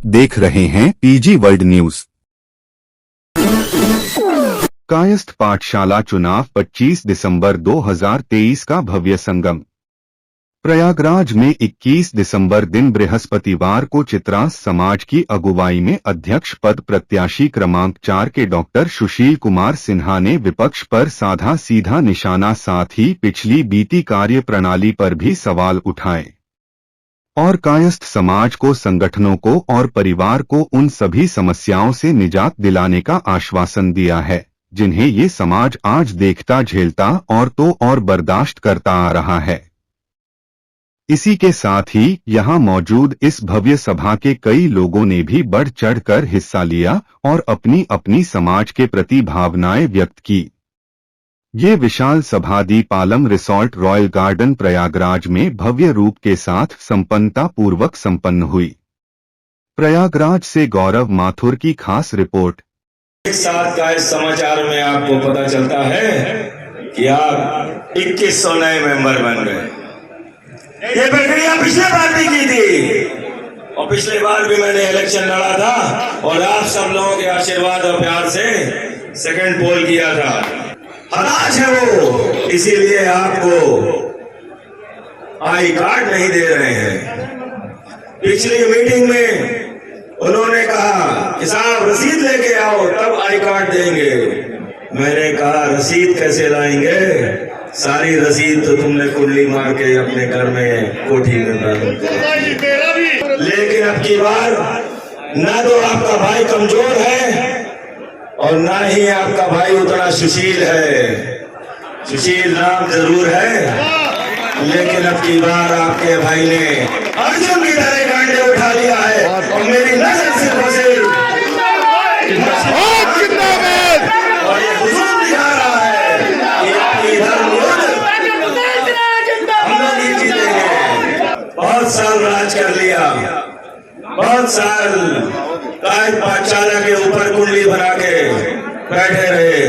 आप देख रहे हैं पीजी वर्ल्ड न्यूज। कायस्थ पाठशाला चुनाव 25 दिसंबर 2023 का भव्य संगम। प्रयागराज में 21 दिसंबर दिन बृहस्पतिवार को चित्रास समाज की अगुवाई में अध्यक्ष पद प्रत्याशी क्रमांक 4 के डॉक्टर सुशील कुमार सिन्हा ने विपक्ष पर साधा सीधा निशाना, साथ ही पिछली बीती कार्य प्रणाली पर भी सवाल उठाए और कायस्थ समाज को, संगठनों को और परिवार को उन सभी समस्याओं से निजात दिलाने का आश्वासन दिया है जिन्हें ये समाज आज देखता, झेलता और तो और बर्दाश्त करता आ रहा है। इसी के साथ ही यहां मौजूद इस भव्य सभा के कई लोगों ने भी बढ़ चढ़कर हिस्सा लिया और अपनी अपनी समाज के प्रति भावनाएं व्यक्त की। ये विशाल सभा दीपालम रिसोर्ट रॉयल गार्डन प्रयागराज में भव्य रूप के साथ संपन्नता पूर्वक संपन्न हुई। प्रयागराज से गौरव माथुर की खास रिपोर्ट। एक साथ का इस समाचार में आपको पता चलता है कि आप 2100 नए मेंबर बन गए। ये प्रक्रिया पिछले बार भी की थी और पिछले बार भी मैंने इलेक्शन लड़ा था और आप सब लोगों के आशीर्वाद और प्यार से सेकंड पोल किया था। हताश है वो, इसीलिए आपको आई कार्ड नहीं दे रहे हैं। पिछली मीटिंग में उन्होंने कहा कि साहब रसीद लेके आओ तब आई कार्ड देंगे। मैंने कहा रसीद कैसे लाएंगे, सारी रसीद तो तुमने कुंडली मार के अपने घर में कोठी में डाल दी। लेकिन अब की बार ना तो आपका भाई कमजोर है और ना ही आपका भाई उतना सुशील है। सुशील नाम जरूर है लेकिन अब की बार आपके भाई ने अर्जुन की तरह कांटे उठा लिया है और मेरी नजर से और ये हुजूर दिखा रहा है कि अपनी धर्म हम लोग ही जीतेंगे। बहुत साल राज कर लिया, बहुत साल कायस्थ पाठशाला के ऊपर कुंडली बना के बैठे रहे।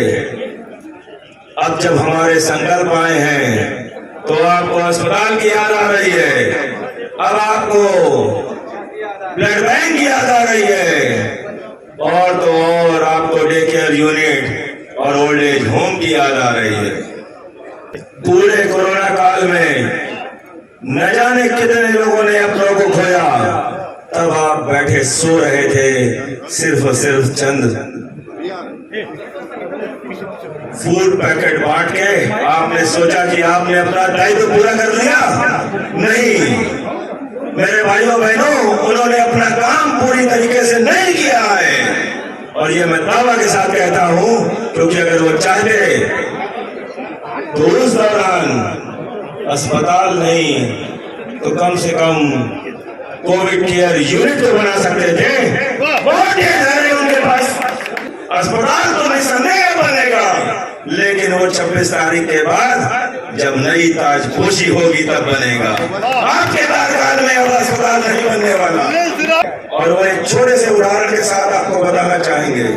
अब जब हमारे संकल्प आए हैं तो आपको अस्पताल की याद आ रही है, अब आपको ब्लड बैंक की याद आ रही है और तो और आपको डे केयर यूनिट और ओल्ड एज होम की याद आ रही है। पूरे कोरोना काल में न जाने कितने लोगों ने अपनों को खोया, तब आप बैठे सो रहे थे, सिर्फ और सिर्फ चंद फूड पैकेट बांट के आपने सोचा कि आपने अपना दायित्व पूरा कर लिया। नहीं मेरे भाइयों बहनों, उन्होंने अपना काम पूरी तरीके से नहीं किया है और ये मैं दावा के साथ कहता हूं क्योंकि अगर वो चाहते तो उस दौरान अस्पताल नहीं तो कम से कम कोविड केयर यूनिट तो बना सकते थे। बहुत ढेर उनके पास अस्पताल तो निसंदेह बनेगा, लेकिन वो 26 तारीख के बाद जब नई ताजपोशी होगी तब बनेगा। आपके कार्यकाल में अब अस्पताल नहीं बनने वाला। और वो एक छोटे से उदाहरण के साथ आपको बताना चाहेंगे।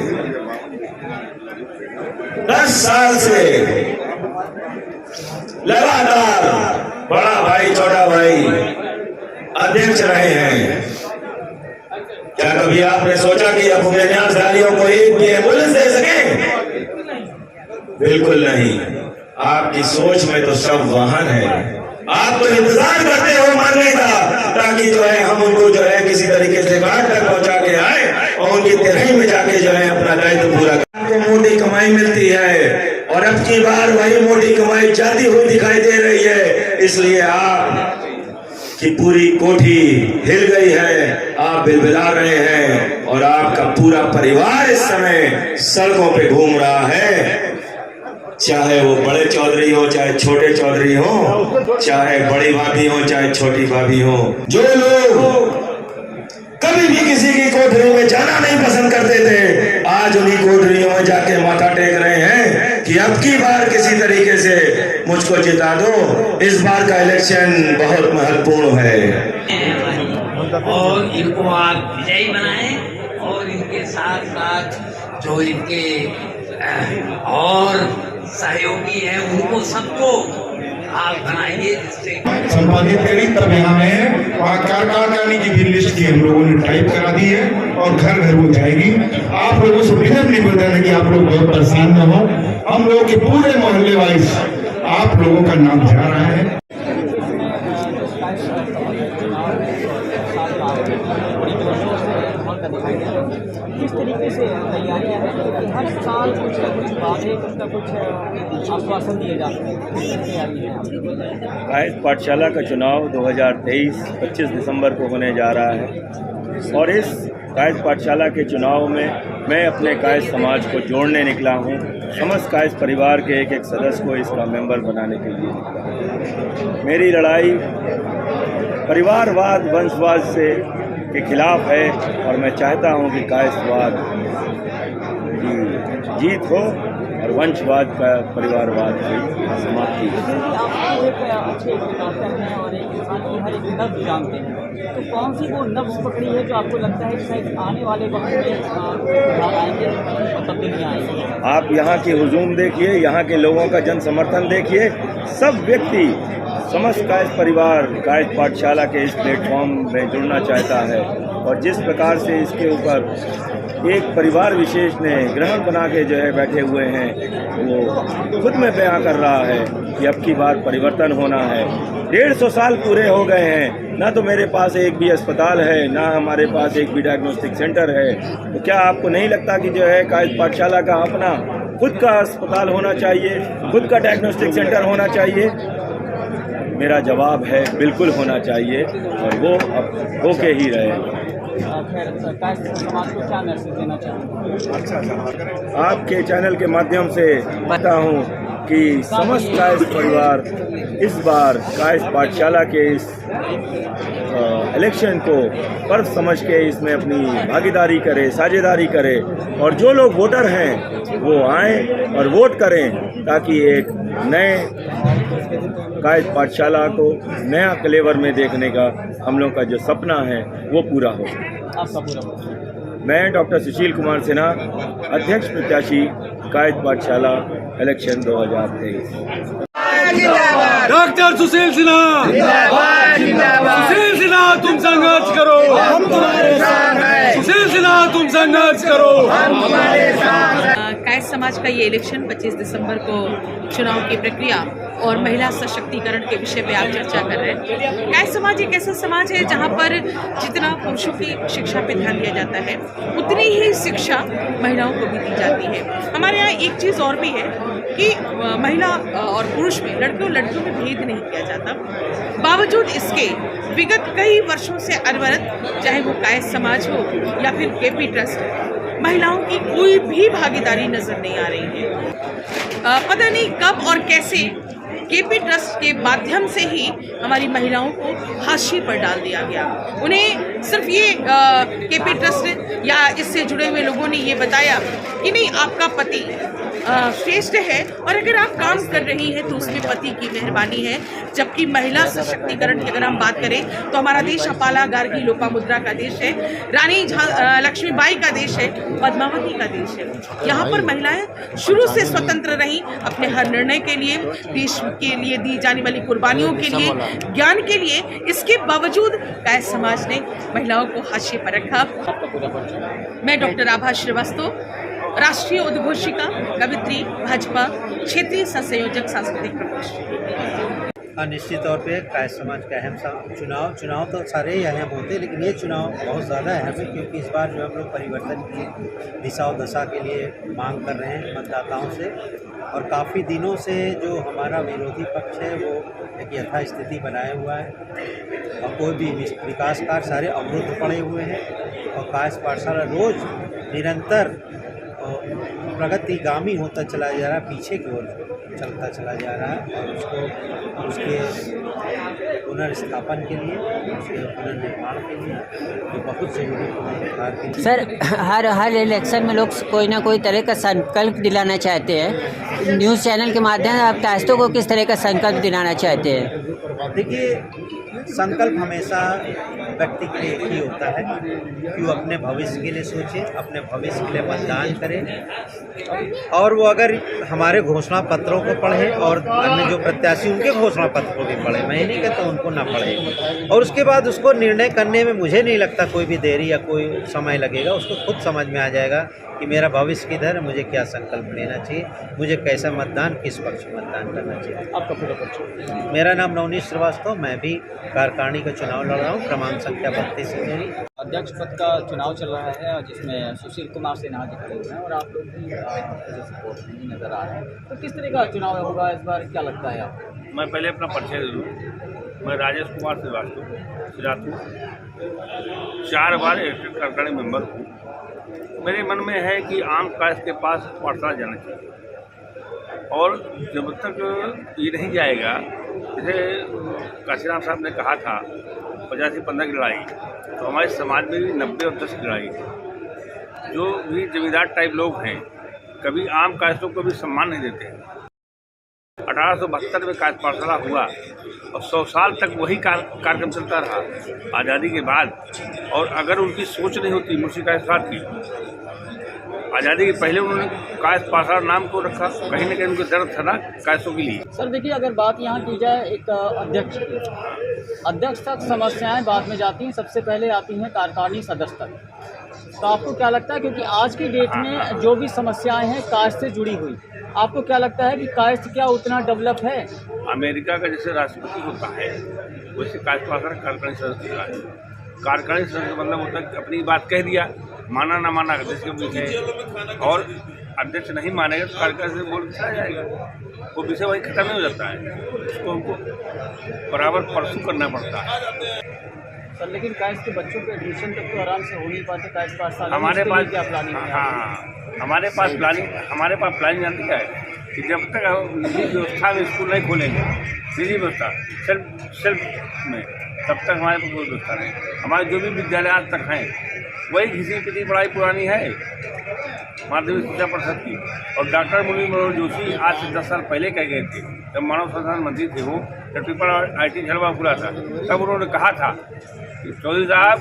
10 साल से लगातार बड़ा भाई छोटा भाई अध्यक्ष रहे हैं। क्या कभी आपने सोचा कि अब न्यासदारियों को एक भी एम्बुलेंस दे सके? बिल्कुल नहीं। आपकी सोच में तो सब वाहन है, आप तो इंतजार करते हो मरने का ताकि जो है हम उनको जो है किसी तरीके से घाट तक पहुंचा के आए और उनकी तिरही में जाके जो है अपना दायित्व पूरा कर। आपको मोटी कमाई मिलती है और अब की बार वही मोटी कमाई जाती हुई दिखाई दे रही है, इसलिए आप की पूरी कोठी हिल गई है, आप बिलबिला रहे हैं और आपका पूरा परिवार इस समय सड़कों पे घूम रहा है। चाहे वो बड़े चौधरी हो, चाहे छोटे चौधरी हो, चाहे बड़ी भाभी हो, चाहे छोटी भाभी हो, जो लोग कभी भी किसी की कोठरी में जाना नहीं पसंद करते थे, आज उन्हीं कोठरियों में जाके माथा टेक रहे हैं कि अब की बार किसी तरीके से मुझको जिता दो। इस बार का इलेक्शन बहुत महत्वपूर्ण है और इनको आप विजयी बनाएं और इनके साथ साथ जो इनके और सहयोगी हैं उनको सबको आप बनाएंगे जिससे संपादित करी, तब यहाँ में वहाँ कारखाने की भी लिस्ट की हम लोगों ने टाइप करा दी है और घर घर वो जाएगी। आप लोगों से विनम्र निवेदन है कि आप लोग बहुत परेशान न हो। हम लोग के पूरे मोहल्ले वाइज आप लोगों का नाम जा रहा है। किस तरीके से तैयारियां हैं कि हर साल कुछ ना कुछ वादे, कुछ ना कुछ आश्वासन दिए जाते हैं। कायस्थ पाठशाला का चुनाव 2023 25 दिसंबर को होने जा रहा है और इस कायस्थ पाठशाला के चुनाव में मैं अपने कायस्थ समाज को जोड़ने निकला हूँ। समस्त कायस्थ परिवार के एक एक सदस्य को इसका मेंबर बनाने के लिए निकला हूँ। मेरी लड़ाई परिवारवाद वंशवाद से के खिलाफ है और मैं चाहता हूं कि कायस्थवाद की जीत हो और वंशवाद का परिवारवाद की समाप्ति हो। आप एक अच्छे डॉक्टर हैं और एक इंसान की हर एक नब्ज जानते हैं, तो कौन सी वो नब्ज पकड़ी है जो आपको लगता है कि शायद आने वाले वक्त में सुधार आएंगे और तब्दीलियाँ आएंगी? आप यहाँ की हुजूम देखिए, यहाँ के लोगों का जन समर्थन देखिए। सब व्यक्ति समस्त कायस्थ परिवार कायस्थ पाठशाला के इस प्लेटफॉर्म में जुड़ना चाहता है और जिस प्रकार से इसके ऊपर एक परिवार विशेष ने ग्रहण बना के जो है बैठे हुए हैं, वो खुद में बयां कर रहा है कि अब की बार परिवर्तन होना है। 150 साल पूरे हो गए हैं, ना तो मेरे पास एक भी अस्पताल है, ना हमारे पास एक भी डायग्नोस्टिक सेंटर है। तो क्या आपको नहीं लगता कि जो है कायस्थ पाठशाला का अपना खुद का अस्पताल होना चाहिए, खुद का डायग्नोस्टिक सेंटर होना चाहिए? मेरा जवाब है बिल्कुल होना चाहिए और वो अब होके ही रहेगा। समाज को क्या मैसेज देना चाहूँगा? आपके चैनल के माध्यम से कहता हूँ कि समस्त कायस्थ परिवार इस बार कायस्थ पाठशाला के इस इलेक्शन को पर्व समझ के इसमें अपनी भागीदारी करे, साझेदारी करे और जो लोग वोटर हैं वो आएँ और वोट करें ताकि एक नए कायस्थ पाठशाला को नया क्लेवर में देखने का हम लोग का जो सपना है वो पूरा हो। आपका पूरा मैं डॉक्टर सुशील कुमार सिन्हा, अध्यक्ष प्रत्याशी कायस्थ पाठशाला इलेक्शन 2023। डॉक्टर सुशील सिन्हा, सुशील सिन्हा तुम संघर्ष करो, हम तुम्हारे साथ हैं। सुशील सिन्हा तुम संघर्ष करो, हम तुम्हारे साथ हैं। कायस्थ समाज का ये इलेक्शन 25 दिसंबर को चुनाव की प्रक्रिया और महिला सशक्तिकरण के विषय पे आप चर्चा कर रहे हैं। कायस्थ समाज एक ऐसा समाज है जहाँ पर जितना पुरुषों की शिक्षा पे ध्यान दिया जाता है उतनी ही शिक्षा महिलाओं को भी दी जाती है। हमारे यहाँ एक चीज़ और भी है कि महिला और पुरुष में, लड़के और लड़कियों में भेद नहीं किया जाता। बावजूद इसके विगत कई वर्षों से अनवरत, चाहे वो कायस्थ समाज हो या फिर केपी ट्रस्ट, महिलाओं की कोई भी भागीदारी नजर नहीं आ रही है। पता नहीं कब और कैसे केपी ट्रस्ट के माध्यम से ही हमारी महिलाओं को हाशिए पर डाल दिया गया। उन्हें सिर्फ ये केपी ट्रस्ट या इससे जुड़े हुए लोगों ने ये बताया कि नहीं, आपका पति श्रेष्ठ है और अगर आप काम कर रही हैं तो उसमें पति की मेहरबानी है। जबकि महिला सशक्तिकरण की अगर हम बात करें तो हमारा देश अपाला, गार्गी, लोपामुद्रा का देश है, रानी लक्ष्मीबाई का देश है, पद्मावती का देश है। यहाँ पर महिलाएं शुरू से स्वतंत्र रहीं अपने हर निर्णय के लिए, देश के लिए दी जाने वाली कुर्बानियों के लिए, ज्ञान के लिए। इसके बावजूद कायस्थ समाज ने महिलाओं को हाशिए पर रखा। मैं डॉक्टर आभा श्रीवास्तव, राष्ट्रीय उद्घोषिका, कवित्री, भाजपा, क्षेत्रीय संयोजक, सांस्कृतिक प्रकोष्ठ। निश्चित तौर पे कायस्थ समाज का अहम चुनाव तो सारे ही अहम होते हैं, लेकिन ये चुनाव बहुत ज़्यादा अहम है क्योंकि इस बार जो हम लोग परिवर्तन की दिशा और दशा के लिए मांग कर रहे हैं मतदाताओं से। और काफ़ी दिनों से जो हमारा विरोधी पक्ष है वो एक यथास्थिति बनाए हुआ है और कोई भी विकास कार्य सारे अवरुद्ध पड़े हुए हैं और कायस्थ पाठशाला रोज़ निरंतर प्रगतिगामी होता चला जा रहा है, पीछे की ओर चलता चला जा रहा है और उसके पुनर्स्थापन के लिए, उसके पुनर्निर्माण के लिए जो बहुत ज़रूरी पुनरुद्धार के लिए। सर, हर इलेक्शन में लोग कोई ना कोई तरह का संकल्प दिलाना चाहते हैं न्यूज़ चैनल के माध्यम से आप कायस्थों को किस तरह का संकल्प दिलाना चाहते हैं? देखिए, संकल्प हमेशा व्यक्ति के लिए एक ही होता है कि वो अपने भविष्य के लिए सोचे, अपने भविष्य के लिए मतदान करें, और वो अगर हमारे घोषणा पत्रों को पढ़े और अन्य जो प्रत्याशी उनके घोषणा पत्र को भी पढ़े, मैं ये नहीं कहता उनको ना पढ़े, और उसके बाद उसको निर्णय करने में मुझे नहीं लगता कोई भी देरी या कोई समय लगेगा। उसको खुद समझ में आ जाएगा कि मेरा भविष्य किधर है, मुझे क्या संकल्प लेना चाहिए, मुझे कैसा मतदान, किस पक्ष में मतदान करना चाहिए। आपका पूरा परिचय? मेरा नाम नवनीत श्रीवास्तव, मैं भी कार्यकारिणी का चुनाव लड़ रहा हूँ, क्रमांक संख्या 32 है मेरी। अध्यक्ष पद का चुनाव चल रहा है जिसमें सुशील कुमार सिन्हा जी खड़े हुए हैं और आप लोग भी सपोर्ट में नजर आ रहे हैं, तो किस तरह का चुनाव होगा इस बार, क्या लगता है आपको? मैं पहले अपना परिचय दे दूँ। मैं राजेश कुमार श्रीवास्तव सिराथू, 4 बार इलेक्टेड कार्यकारिणी मेंबर हूँ। मेरे मन में है कि आम कायस्थ के पास पाठशाला जाना चाहिए, और जब तक ये नहीं जाएगा, जैसे काशीराम साहब ने कहा था 85-15 की लड़ाई, तो हमारे समाज में भी 90 और 10 की लड़ाई है। जो भी जमींदार टाइप लोग हैं, कभी आम कायस्थों को भी सम्मान नहीं देते हैं। 1872 में कायस्थ पाठशाला हुआ और 100 साल तक वही कार्यक्रम चलता रहा आज़ादी के बाद। और अगर उनकी सोच नहीं होती मुंशी कायस्थ साहब की, आज़ादी के पहले उन्होंने कायस्थ पाठशाला नाम को रखा, कहीं न कहीं उनको दर्द था ना कायस्थों के लिए। सर देखिए, अगर बात यहाँ की जाए एक अध्यक्ष तक समस्याएं बाद में जाती हैं, सबसे पहले आती हैं कार्यकारिणी सदस्य तक, तो आपको क्या लगता है, क्योंकि आज की डेट में जो भी समस्याएं हैं कायस्थ से जुड़ी हुई, आपको क्या लगता है कि कायस्थ क्या उतना डेवलप है? अमेरिका का जैसे राष्ट्रपति होता है वैसे कायस्थ पाठशाला कार्यकारिणी सदस्य होता है। कार्यकारिणी सदस्य मतलब होता है अपनी बात कह दिया, माना ना माना अध्यक्ष के विषय, और अध्यक्ष नहीं मानेगा तो कार्यकारिणी से बोल के चला जाएगा, वो विषय वही खत्म नहीं हो जाता है। उसको हमको बराबर परसू करना पड़ता है। सर लेकिन कायस्थ के बच्चों के एडमिशन तक तो आराम से हो नहीं पाते कायस्थ पाठशाला, हमारे पास क्या प्लानिंग है? हाँ, हमारे पास प्लानिंग जानती है कि जब तक निजी व्यवस्था में स्कूल नहीं खोलेंगे, निजी व्यवस्था सेल्फ में, तब तक हमारे पास कोई व्यवस्था नहीं। हमारे जो भी विद्यालय आज तक हैं वही घिसी पिटी पढ़ाई पुरानी है माध्यमिक शिक्षा परिषद की। और डॉक्टर मुरली मनोहर जोशी आज से 10 साल पहले कह गए थे, जब मानव संसाधन मंत्री थे वो, जब ट्रिपल IT झलवा खुला था, तब उन्होंने कहा था कि चौधरी साहब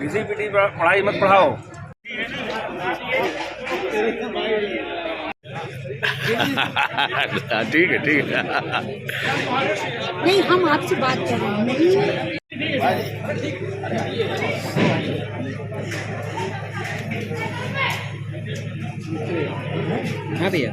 घिसी पिटी पढ़ाई मत पढ़ाओ। ठीक है। नहीं, हम आपसे बात कर रहे हैं। हाँ भैया।